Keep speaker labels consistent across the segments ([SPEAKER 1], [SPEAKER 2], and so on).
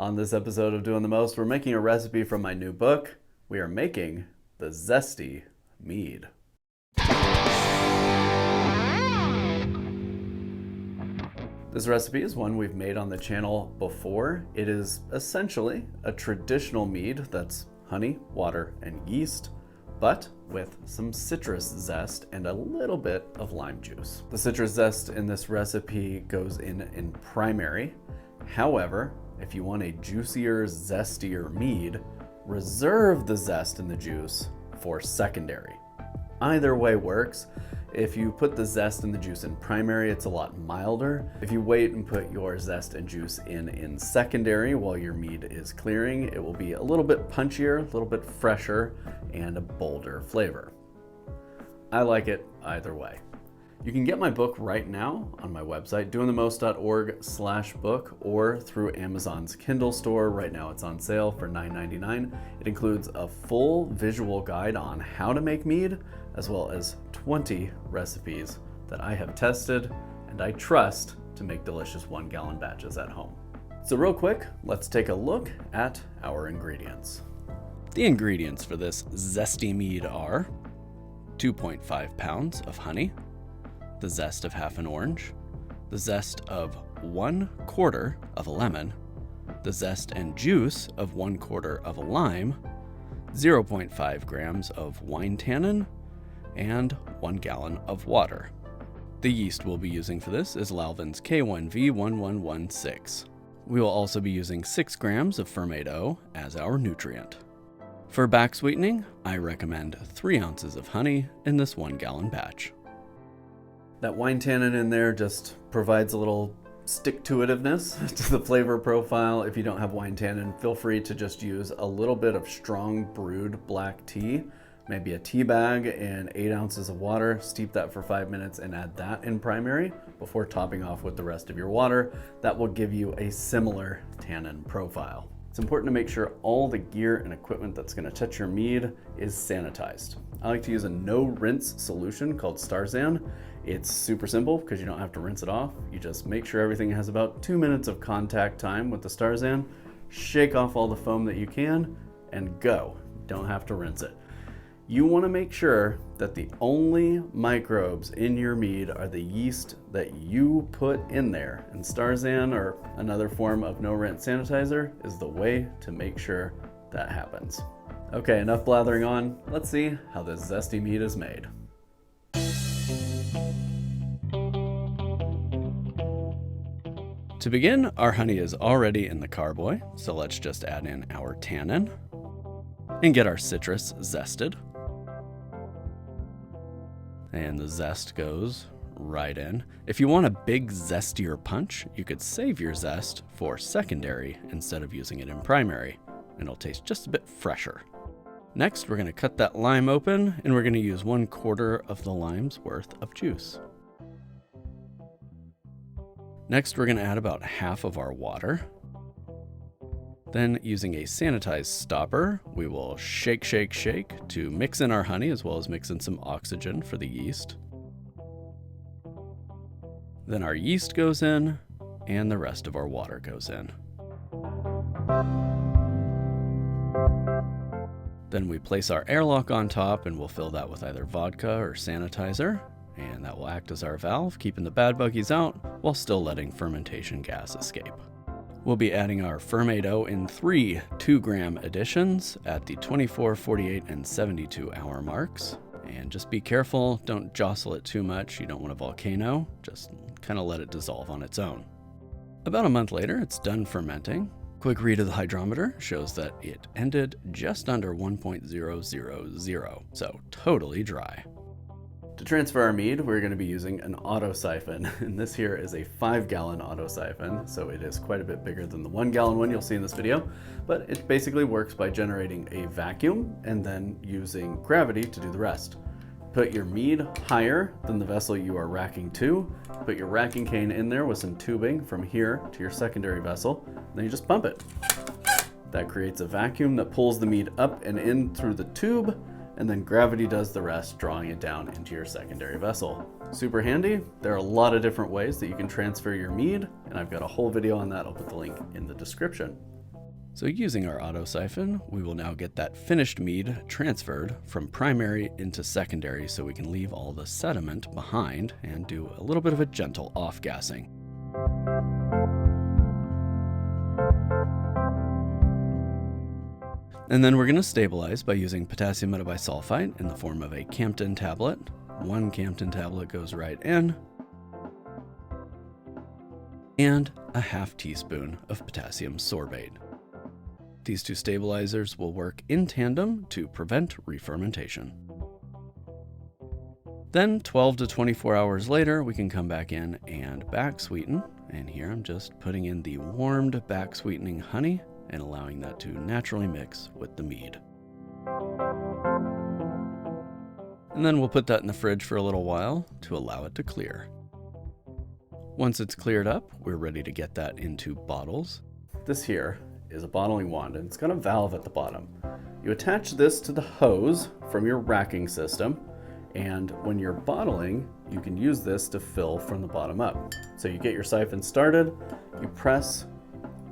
[SPEAKER 1] On this episode of Doing the Most, we're making a recipe from my new book. We are making the Zesty Mead. This recipe is one we've made on the channel before. It is essentially a traditional mead that's honey, water, and yeast, but with some citrus zest and a little bit of lime juice. The citrus zest in this recipe goes in primary. However, if you want a juicier, zestier mead, reserve the zest in the juice for secondary. Either way works. If you put the zest and the juice in primary, it's a lot milder. If you wait and put your zest and juice in secondary while your mead is clearing, it will be a little bit punchier, a little bit fresher, and a bolder flavor. I like it either way. You can get my book right now on my website, doingthemost.org/book, or through Amazon's Kindle store. Right now it's on sale for $9.99. It includes a full visual guide on how to make mead, as well as 20 recipes that I have tested and I trust to make delicious 1-gallon batches at home. So real quick, let's take a look at our ingredients. The ingredients for this zesty mead are 2.5 pounds of honey, the zest of half an orange, the zest of 1/4 of a lemon, the zest and juice of 1/4 of a lime, 0.5 grams of wine tannin, and 1 gallon of water. The yeast we'll be using for this is Lalvin's K1V1116. We will also be using 6 grams of ferment O as our nutrient. For back sweetening, I recommend 3 ounces of honey in this 1-gallon batch. That wine tannin in there just provides a little stick-to-itiveness to the flavor profile. If you don't have wine tannin, feel free to just use a little bit of strong brewed black tea, maybe a tea bag and 8 ounces of water. Steep that for 5 minutes and add that in primary before topping off with the rest of your water. That will give you a similar tannin profile. It's important to make sure all the gear and equipment that's going to touch your mead is sanitized. I like to use a no-rinse solution called Starzan. It's super simple because you don't have to rinse it off. You just make sure everything has about 2 minutes of contact time with the Starzan, shake off all the foam that you can, and go. Don't have to rinse it. You want to make sure that the only microbes in your mead are the yeast that you put in there. And Starzan, or another form of no-rinse sanitizer, is the way to make sure that happens. Okay, enough blathering on. Let's see how this zesty mead is made. To begin, our honey is already in the carboy, so let's just add in our tannin and get our citrus zested. And the zest goes right in. If you want a big zestier punch, you could save your zest for secondary instead of using it in primary, and it'll taste just a bit fresher. Next, we're going to cut that lime open, and we're going to use 1/4 of the lime's worth of juice. Next, we're going to add about half of our water. Then, using a sanitized stopper, we will shake, shake, shake to mix in our honey as well as mix in some oxygen for the yeast. Then our yeast goes in, and the rest of our water goes in. Then we place our airlock on top, and we'll fill that with either vodka or sanitizer, and that will act as our valve, keeping the bad buggies out while still letting fermentation gas escape. We'll be adding our ferment O in 3 2-gram additions at the 24, 48, and 72 hour marks. And just be careful, don't jostle it too much. You don't want a volcano, just kind of let it dissolve on its own. About a month later, it's done fermenting. Quick read of the hydrometer shows that it ended just under 1.000, so totally dry. To transfer our mead, we're going to be using an auto siphon, and this here is a 5-gallon auto siphon, so it is quite a bit bigger than the 1-gallon one you'll see in this video, but it basically works by generating a vacuum and then using gravity to do the rest. Put your mead higher than the vessel you are racking to, put your racking cane in there with some tubing from here to your secondary vessel, then you just pump it. That creates a vacuum that pulls the mead up and in through the tube, and then gravity does the rest, drawing it down into your secondary vessel. Super handy. There are a lot of different ways that you can transfer your mead, and I've got a whole video on that. I'll put the link in the description. So using our auto siphon, we will now get that finished mead transferred from primary into secondary so we can leave all the sediment behind and do a little bit of a gentle off-gassing. And then we're going to stabilize by using potassium metabisulfite in the form of a Campden tablet. 1 Campden tablet goes right in, and a ½ teaspoon of potassium sorbate. These two stabilizers will work in tandem to prevent re-fermentation. Then 12 to 24 hours later, we can come back in and back sweeten. And here I'm just putting in the warmed back sweetening honey and allowing that to naturally mix with the mead. And then we'll put that in the fridge for a little while to allow it to clear. Once it's cleared up, we're ready to get that into bottles. This here is a bottling wand, and it's got a valve at the bottom. You attach this to the hose from your racking system, and when you're bottling, you can use this to fill from the bottom up. So you get your siphon started, you press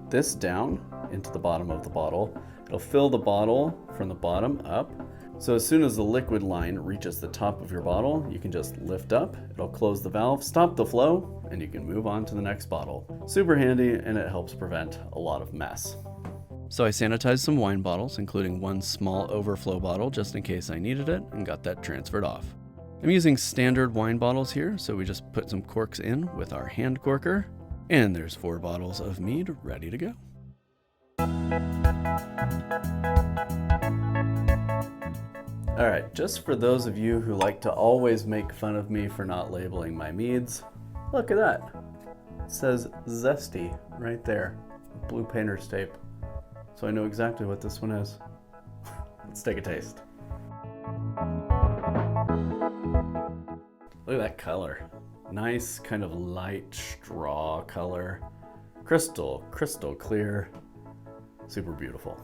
[SPEAKER 1] this down into the bottom of the bottle. It'll fill the bottle from the bottom up. So as soon as the liquid line reaches the top of your bottle, you can just lift up, it'll close the valve, stop the flow, and you can move on to the next bottle. Super handy, and it helps prevent a lot of mess. So I sanitized some wine bottles, including one small overflow bottle just in case I needed it, and got that transferred off. I'm using standard wine bottles here, so we just put some corks in with our hand corker, and there's 4 bottles of mead ready to go. Alright, just for those of you who like to always make fun of me for not labeling my meads, look at that. It says ZESTY right there, blue painter's tape. So I know exactly what this one is. Let's take a taste. Look at that color. Nice kind of light straw color. Crystal clear. Super beautiful.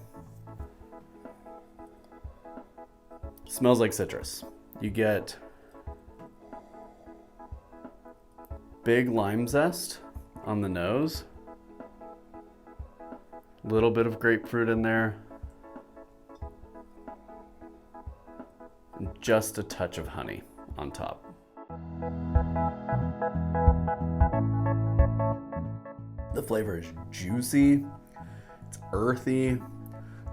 [SPEAKER 1] Smells like citrus. You get big lime zest on the nose. A little bit of grapefruit in there. And just a touch of honey on top. The flavor is juicy, it's earthy.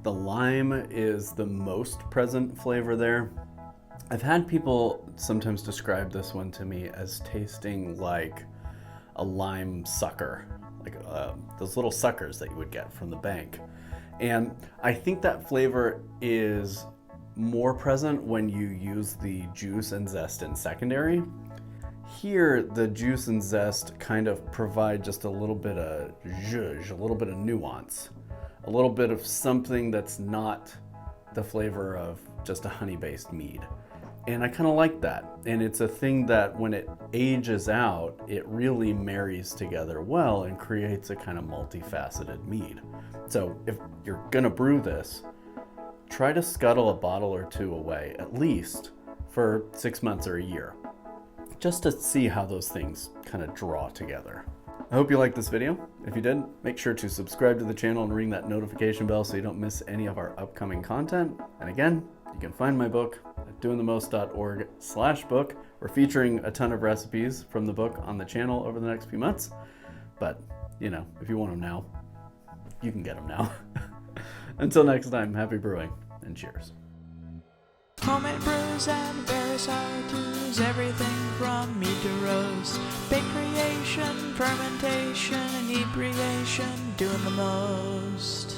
[SPEAKER 1] The lime is the most present flavor there. I've had people sometimes describe this one to me as tasting like a lime sucker, like those little suckers that you would get from the bank. And I think that flavor is more present when you use the juice and zest in secondary. Here, the juice and zest kind of provide just a little bit of zhuzh, a little bit of nuance, a little bit of something that's not the flavor of just a honey-based mead. And I kind of like that. And it's a thing that when it ages out, it really marries together well and creates a kind of multifaceted mead. So if you're gonna brew this, try to scuttle a bottle or two away, at least for 6 months or a year, just to see how those things kind of draw together. I hope you liked this video. If you did, make sure to subscribe to the channel and ring that notification bell so you don't miss any of our upcoming content. And again, you can find my book at dointhemost.org/book. We're featuring a ton of recipes from the book on the channel over the next few months. But, you know, if you want them now, you can get them now. Until next time, happy brewing and cheers.
[SPEAKER 2] Homemade brews and various how-tos, everything from mead to roast, bake creation, fermentation, inebriation, doing the most.